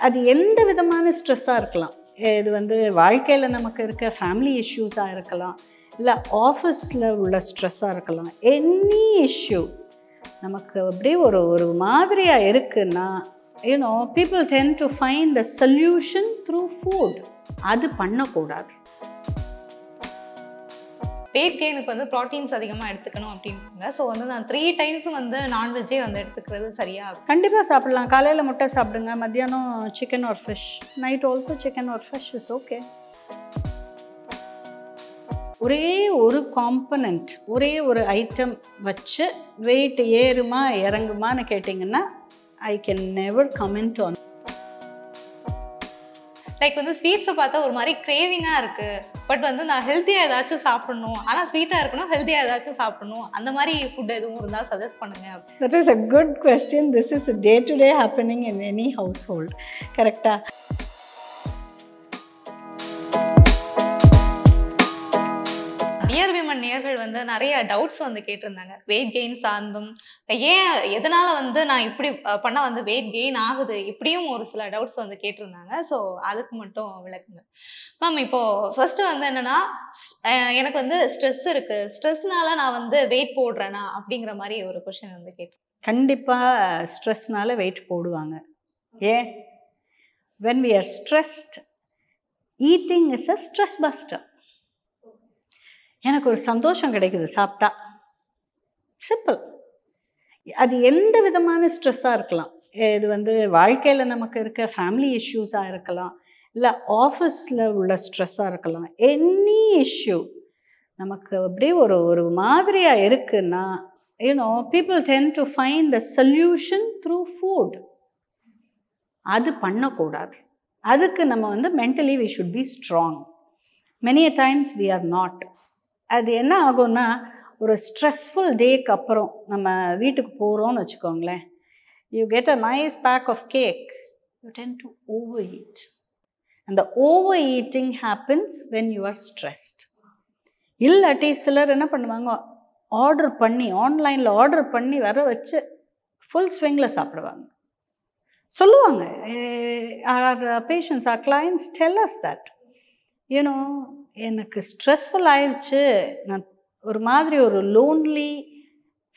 அது எந்த விதமான ஸ்ட்ரெஸ்ஸாக இருக்கலாம். இது வந்து வாழ்க்கையில் நமக்கு இருக்க ஃபேமிலி இஷ்யூஸாக இருக்கலாம், இல்லை ஆஃபீஸில் உள்ள ஸ்ட்ரெஸ்ஸாக இருக்கலாம். எனி இஷ்யூ நமக்கு அப்படியே ஒரு ஒரு மாதிரியாக இருக்குன்னா, you know people tend to find the solution through food. அது பண்ணக்கூடாது. வெயிட் கெயினுக்கு வந்து ப்ரோட்டீன்ஸ் அதிகமாக எடுத்துக்கணும் அப்படின்றாங்க. ஸோ வந்து நான் 3 டைம்ஸும் வந்து நான்வெஜ்ஜே வந்து எடுத்துக்கிறது சரியா? கண்டிப்பாக சாப்பிடலாம். காலையில் முட்டை சாப்பிடுங்க, மத்தியானம் chicken or fish, night also chicken or fish is okay. ஒரே ஒரு காம்பனண்ட், ஒரே ஒரு ஐட்டம் வச்சு வெயிட் ஏறுமா இறங்குமான்னு கேட்டிங்கன்னா I can never comment on. Like வந்து ஸ்வீட்ஸை பார்த்தா ஒரு மாதிரி கிரேவிங்காக இருக்குது, பட் வந்து நான் ஹெல்த்தியாக ஏதாச்சும் சாப்பிடணும், ஆனால் ஸ்வீட்டாக இருக்கணும், ஹெல்த்தியாக ஏதாச்சும் சாப்பிடணும், அந்த மாதிரி ஃபுட் எதுவும் இருந்தால் சஜஸ்ட் பண்ணுங்கள். That is a good question. This is a day-to-day happening in any household. கரெக்டா? டியர் விமன் நேயர்கள் வந்து நிறைய டவுட்ஸ் வந்து கேட்டிருந்தாங்க வெயிட் கெயின் சார்ந்தும். ஏன் எதனால் வந்து நான் இப்படி பண்ணால் வந்து வெயிட் கெயின் ஆகுது, இப்படியும் ஒரு சில டவுட்ஸ் வந்து கேட்டிருந்தாங்க. ஸோ அதுக்கு மட்டும் விளக்குங்க மேம். இப்போது ஃபர்ஸ்ட்டு வந்து என்னென்னா, எனக்கு வந்து ஸ்ட்ரெஸ் இருக்குது, ஸ்ட்ரெஸ்னால நான் வந்து வெயிட் போடுறேனா அப்படிங்கிற மாதிரி ஒரு கொஷின் வந்து கேட்டேன். கண்டிப்பாக ஸ்ட்ரெஸ்னால வெயிட் போடுவாங்க. ஏன்? when we are stressed, eating is a stress buster. எனக்கு ஒரு சந்தோஷம் கிடைக்குது சாப்பிட்டா, சிம்பிள். அது எந்த விதமான ஸ்ட்ரெஸ்ஸாக இருக்கலாம். இது வந்து வாழ்க்கையில் நமக்கு இருக்க ஃபேமிலி இஷ்யூஸாக இருக்கலாம், இல்லை ஆஃபீஸில் உள்ள ஸ்ட்ரெஸ்ஸாக இருக்கலாம். எனி இஷ்யூ நமக்கு அப்படியே ஒரு ஒரு மாதிரியாக இருக்குன்னா, you know people tend to find the solution through food. அது பண்ணக்கூடாது. அதுக்கு நம்ம வந்து mentally we should be strong. Many a times we are not. அது என்ன ஆகும்னா, ஒரு ஸ்ட்ரெஸ்ஃபுல் டேக்கு அப்புறம் நம்ம வீட்டுக்கு போகிறோன்னு வச்சுக்கோங்களேன், you get a nice pack of cake, you tend to over eat. அந்த over eating happens when you are stressed. இல்லாட்டி சிலர் என்ன பண்ணுவாங்க, ஆர்டர் பண்ணி, ஆன்லைனில் ஆர்டர் பண்ணி வர வச்சு ஃபுல் ஸ்விங்கில் சாப்பிடுவாங்க. சொல்லுவாங்க, our patients, our clients tell us that, you know, எனக்கு ஸ்ட்ரெஸ்ஃபுல் ஆயிடுச்சு, நான் ஒரு மாதிரி ஒரு லோன்லி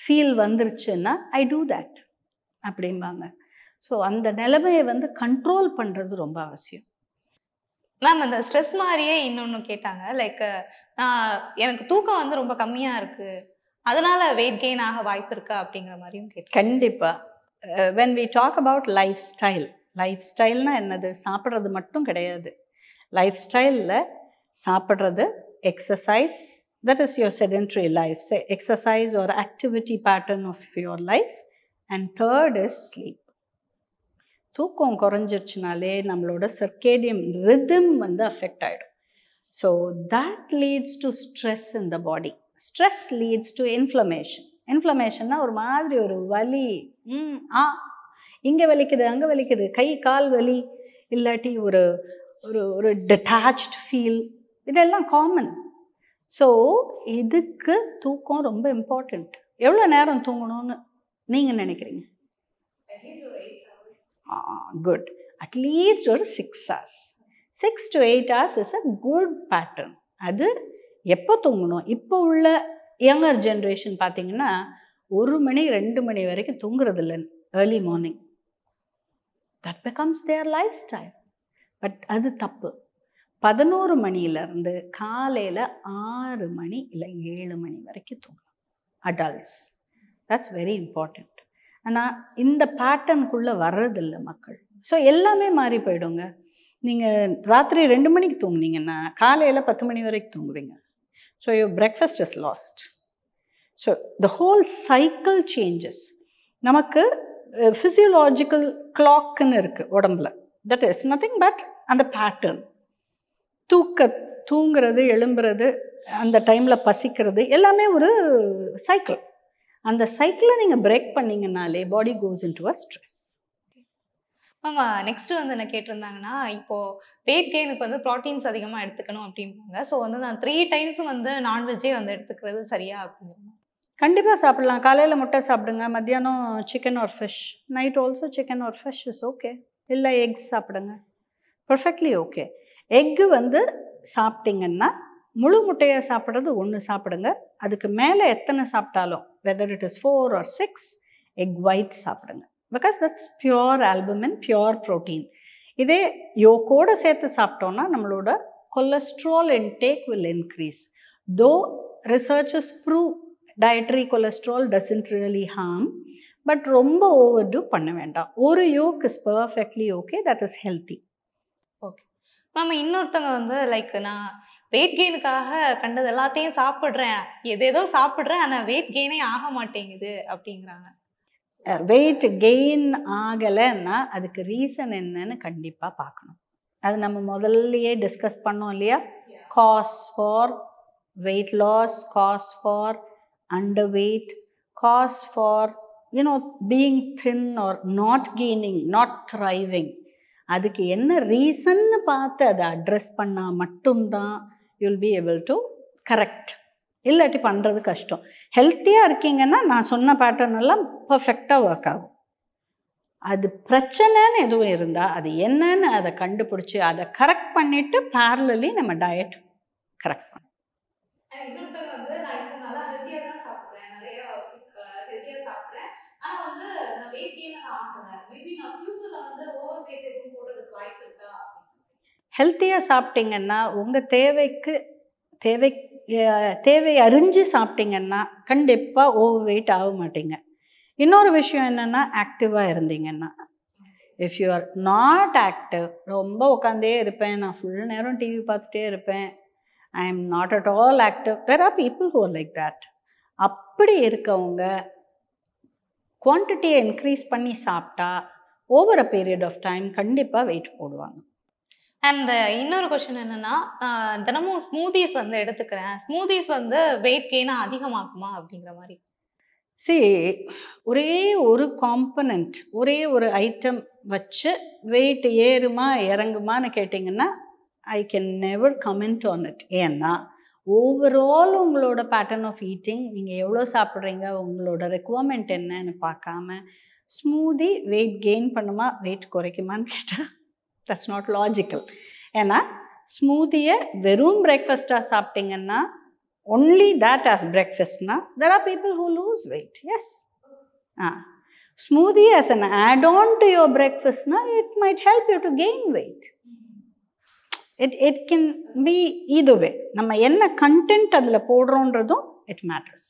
ஃபீல் வந்துருச்சுன்னா ஐ டூ தேட் அப்படிம்பாங்க. ஸோ அந்த நிலைமையை வந்து கண்ட்ரோல் பண்ணுறது ரொம்ப அவசியம். மேம், அந்த ஸ்ட்ரெஸ் மாதிரியே இன்னொன்று கேட்டாங்க. லைக் எனக்கு தூக்கம் வந்து ரொம்ப கம்மியாக இருக்குது, அதனால் வெயிட் கெயின் ஆக வாய்ப்பு இருக்கா அப்படிங்கிற மாதிரியும் கேட்டேன். கண்டிப்பாக. when we talk about lifestyle, லைஃப்ஸ்டைல்னால் என்னது? சாப்பிட்றது மட்டும் கிடையாது. லைஃப்ஸ்டைலில் சாப்பிட்றது, exercise, that is your sedentary life, say exercise or activity pattern of your life, and third is sleep. தூக்கம் குறைஞ்சிருச்சுனாலே நம்மளோட சர்க்கேடியம் ரிதம் வந்து அஃபெக்ட் ஆகிடும். So that leads to stress in the body. Stress leads to inflammation. இன்ஃப்ளமேஷன்னா ஒரு மாதிரி ஒரு வலி, இங்கே வலிக்குது, அங்கே வலிக்குது, கை கால் வலி, இல்லாட்டி ஒரு ஒரு ஒரு டிட்டாச்ட் ஃபீல், இதெல்லாம் காமன். ஸோ இதுக்கு தூக்கம் ரொம்ப இம்பார்ட்டண்ட். எவ்வளோ நேரம் தூங்கணும்னு நீங்கள் நினைக்கிறீங்க? குட். அட்லீஸ்ட் ஒரு 6 hours. 6 to 8 hours is a good pattern. அது எப்போ தூங்கணும்? இப்போ உள்ள யங்கர் ஜென்ரேஷன் பார்த்தீங்கன்னா 1 மணி 2 மணி வரைக்கும் தூங்குறது இல்லை early morning. That becomes their life style. But அது தப்பு. 11 மணியிலேருந்து காலையில் 6 மணி இல்லை 7 மணி வரைக்கும் தூங்கலாம் அடல்ட்ஸ். That's very important. ஆனால் இந்த பேட்டர்னுக்குள்ளே வர்றதில்லை மக்கள். ஸோ எல்லாமே மாறி போயிடுங்க. நீங்கள் ராத்திரி 2 மணிக்கு தூங்குனீங்கன்னா காலையில் 10 மணி வரைக்கும் தூங்குவீங்க. So your breakfast is lost. So the whole cycle changes. நமக்கு physiological clockன்னு இருக்குது உடம்புல. That is nothing but அந்த பேட்டர்ன். தூங்குறது, எழும்புறது, அந்த டைமில் பசிக்கிறது, எல்லாமே ஒரு சைக்கிள். அந்த சைக்கிளை நீங்கள் பிரேக் பண்ணிங்கனாலே body goes into a stress. ஆமாம். நெக்ஸ்ட்டு வந்து என்ன கேட்டிருந்தாங்கன்னா, இப்போது வெயிட் கெயினுக்கு வந்து ப்ரோட்டீன்ஸ் அதிகமாக எடுத்துக்கணும் அப்படின்பாங்க. ஸோ வந்து நான் 3 டைம்ஸும் வந்து நான்வெஜ்ஜே வந்து எடுத்துக்கிறது சரியா அப்படிங்கிறாங்க. கண்டிப்பாக சாப்பிடலாம். காலையில் முட்டை சாப்பிடுங்க, மத்தியானம் chicken or fish, night also chicken or fish is okay. இல்லை எக்ஸ் சாப்பிடுங்க, பர்ஃபெக்ட்லி ஓகே. எக்கு வந்து சாப்பிட்டீங்கன்னா முழு முட்டையை சாப்பிட்றது ஒன்று சாப்பிடுங்க. அதுக்கு மேலே எத்தனை சாப்பிட்டாலும் whether it is 4 or 6 egg white சாப்பிடுங்க. Because that's pure albumin, pure protein. இதே யோக்கோடு சேர்த்து சாப்பிட்டோன்னா நம்மளோட cholesterol intake will increase. Though researches prove dietary cholesterol doesn't really harm, but ரொம்ப ஓவர்டூ பண்ண வேண்டாம். ஒரு yolk is perfectly okay, that is healthy. Okay ma'am, இன்னொருத்தவங்க வந்து லைக் நான் வெயிட் கெயினுக்காக கண்டது எல்லாத்தையும் சாப்பிட்றேன், எதேதோ சாப்பிட்றேன், ஆனால் வெயிட் கெயினே ஆக மாட்டேங்குது அப்படிங்கிறாங்க. வெயிட் கெயின் ஆகலைன்னா அதுக்கு ரீசன் என்னன்னு கண்டிப்பாக பார்க்கணும். அது நம்ம முதல்லையே டிஸ்கஸ் பண்ணோம் இல்லையா? Cause for weight loss, cause for under weight, cause for being thin or not gaining, not thriving. அதுக்கு என்ன ரீசன்னு பார்த்து அதை அட்ரெஸ் பண்ணால் மட்டும்தான் you'll be able to correct. இல்லாட்டி பண்ணுறது கஷ்டம். ஹெல்த்தியாக இருக்கீங்கன்னா நான் சொன்ன பேட்டர்ன் எல்லாம் பர்ஃபெக்டாக ஒர்க் ஆகும். அது பிரச்சனைன்னு எதுவும் இருந்தால் அது என்னன்னு அதை கண்டுபிடிச்சி அதை கரெக்ட் பண்ணிவிட்டு பேரலி நம்ம டயட் கரெக்ட் பண்ணணும். இன்னொருத்தவங்க வந்து நான் இப்போ நல்லா ஹெல்த்தியாக தான் சாப்பிட்றேன், நிறைய ஹெல்த்தியாக சாப்பிட்றேன், ஆனால் வந்து நான் வெயிட் கெயின் ஆகலை, மேபி நான் ஃபியூச்சரில் வந்து ஓவர் வெயிட் எதுவும் போடுறதுக்கு வாய்ப்பு இருக்கா? ஹெல்த்தியாக சாப்பிட்டீங்கன்னா உங்கள் தேவை அறிஞ்சு சாப்பிட்டீங்கன்னா கண்டிப்பாக ஓவர் வெயிட் ஆக மாட்டீங்க. இன்னொரு விஷயம் என்னென்னா ஆக்டிவாக இருந்தீங்கன்னா, if you are not active, ரொம்ப உட்காந்தே இருப்பேன், நான் ஃபுல் நேரம் டிவி பார்த்துட்டே இருப்பேன், I am not at all active, there are people who are like that. அப்படி இருக்கவங்க குவான்டிட்டியை இன்க்ரீஸ் பண்ணி சாப்பிட்டா over a period of time கண்டிப்பாக வெயிட் போடுவாங்க. அண்ட் இன்னொரு கொஸ்டின் என்னன்னா, தினமும் ஸ்மூதிஸ் வந்து எடுத்துக்கிறேன், ஸ்மூதிஸ் வந்து வெயிட் கெயினை அதிகமாக்குமா அப்படிங்கிற மாதிரி. ஒரே ஒரு காம்பனண்ட், ஒரே ஒரு ஐட்டம் வச்சு வெயிட் ஏறுமா இறங்குமான்னு கேட்டிங்கன்னா I can never comment on it. ஏன்னா ஓவரால் உங்களோட பேட்டர்ன் ஆஃப் ஈட்டிங், நீங்கள் எவ்வளோ சாப்பிட்றீங்க, உங்களோட ரெக்குவயர்மெண்ட் என்னன்னு பார்க்காம ஸ்மூதி வெயிட் கெயின் பண்ணுமா வெயிட் குறைக்குமான்னு கேட்டால் தட்ஸ் நாட் லாஜிக்கல். ஏன்னா ஸ்மூதியை வெறும் பிரேக்ஃபாஸ்ட்டாக சாப்பிட்டீங்கன்னா only that as breakfast na, there are people who lose weight, yes. Smoothie as an add-on to your breakfast na, it might help you to gain weight. It can be either way. நம்ம என்ன content அதில் போடுறோன்றதும் it matters.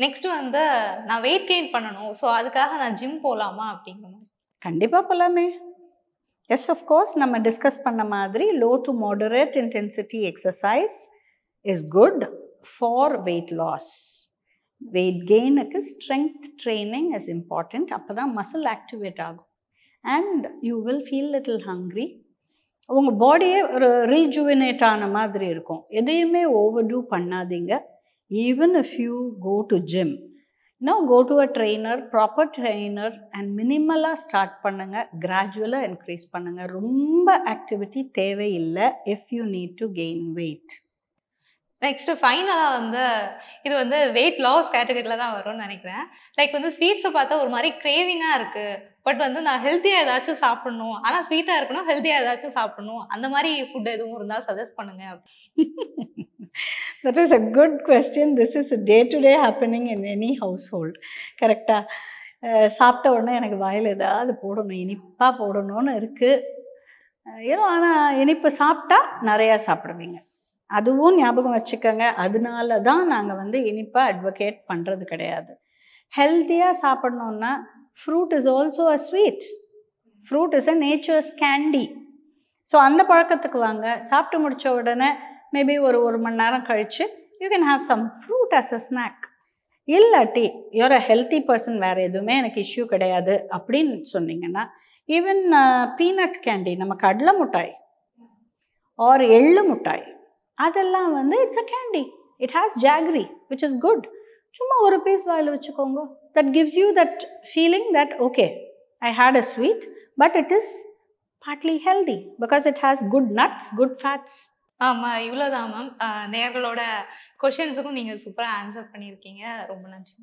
Next வந்து நான் weight gain பண்ணணும், so அதுக்காக நான் gym போகலாமா அப்படிங்கிற மாதிரி. கண்டிப்பாக போகலாமே. எஸ், ஆஃப்கோர்ஸ் நம்ம டிஸ்கஸ் பண்ண மாதிரி low to moderate intensity exercise is good for weight loss. Weight gain க்கு strength training is important. அப்பதான் muscle activate ஆகும் and you will feel little hungry. உங்கள் பாடியே ஒரு ரீஜுவினேட் ஆன மாதிரி இருக்கும். எதையுமே ஓவர்டூ பண்ணாதீங்க. even if you go to gym, go to a trainer, proper trainer, and minimally start பண்ணுங்க, gradually increase பண்ணுங்க. ரொம்ப ஆக்டிவிட்டி தேவையில்லை if you need to gain weight. Next ஃபைனலாக வந்து இது வந்து வெயிட் லாஸ் கேட்டகரியில் தான் வரும்னு நினைக்கிறேன். லைக் வந்து ஸ்வீட்ஸை பார்த்தா ஒரு மாதிரி கிரேவிங்காக இருக்குது, பட் வந்து நான் ஹெல்த்தியாக ஏதாச்சும் சாப்பிட்ணும், ஆனால் ஸ்வீட்டாக இருக்கணும், ஹெல்த்தியாக ஏதாச்சும் சாப்பிட்ணும், அந்த மாதிரி ஃபுட் எதுவும் இருந்தால் சஜஸ்ட் பண்ணுங்க. That is a good question. This is a day-to-day happening in any household. கரெக்டாக சாப்பிட்ட உடனே எனக்கு வாயில் ஏதாவது போடணும், இனிப்பாக போடணும்னு இருக்குது. ஆனால் இனிப்பு சாப்பிட்டா நிறையா சாப்பிடுவீங்க, அதுவும் ஞாபகம் வச்சுக்கோங்க. அதனால தான் நாங்கள் வந்து இனிப்பாக அட்வொகேட் பண்ணுறது கிடையாது. ஹெல்த்தியாக சாப்பிட்ணுன்னா fruit is also a sweet. Fruit is a nature's candy. So அந்த பழக்கத்துக்கு வாங்க. சாப்பிட்டு முடித்த உடனே மேபி ஒரு மணி நேரம் கழித்து you can have some fruit as a snack. இல்லாட்டி யூஆர் அ ஹெல்த்தி பர்சன், வேறு எதுவுமே எனக்கு இஷ்யூ கிடையாது அப்படின்னு சொன்னீங்கன்னா ஈவன் பீனட் கேண்டி, நம்ம கடலை மிட்டாய் ஆர் எள்ளு மிட்டாய், அதெல்லாம் வந்து it's a candy. It has jaggery which is good. சும்மா ஒரு பீஸ் வாயில் வச்சுக்கோங்க. That gives you that feeling that okay I had a sweet but it is partly healthy because it has good nuts, good fats. ஆமாம், இவ்வளோதான் ma'am. நேயர்களோட கொஷின்ஸுக்கும் நீங்கள் சூப்பராக answer பண்ணியிருக்கீங்க. ரொம்ப நன்றி.